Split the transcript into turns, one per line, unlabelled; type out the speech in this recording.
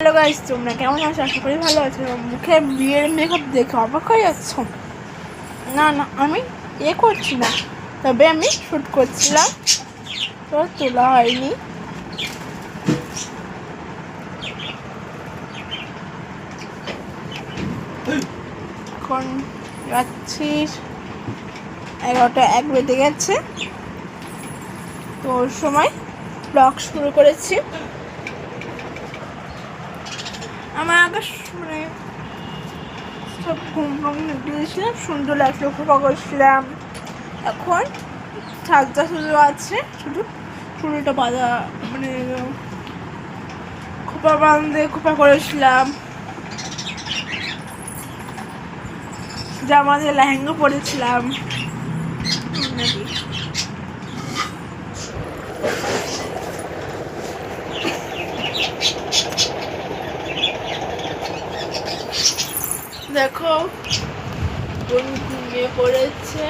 Hello guys, তোমরা কেমন আছো? আশা করি ভালো আছো। মুখে বিয়ের মেকআপ দেখে অবাক হয়ে যাচ্ছ। না না, আমি করছি না, তবে আমি শ্যুট করছিলাম, তো তোলা হয়নি। এখন যাচ্ছি, 11টা 1 বেজে গেছে, তো ওর সময় ব্লগ শুরু করেছি। আমার আগে মানে সব ঘুম দিয়েছিলাম, সুন্দর লাগছিল, খোপা করছিলাম। এখন সাজটা শুধু আছে, শুধু চুলটা বাঁধা, মানে খোপা বাঁধে খোপা করেছিলাম, জামা দিয়ে লেহেঙ্গা পরেছিলাম। দেখো বোন ঘুমিয়ে পড়েছে।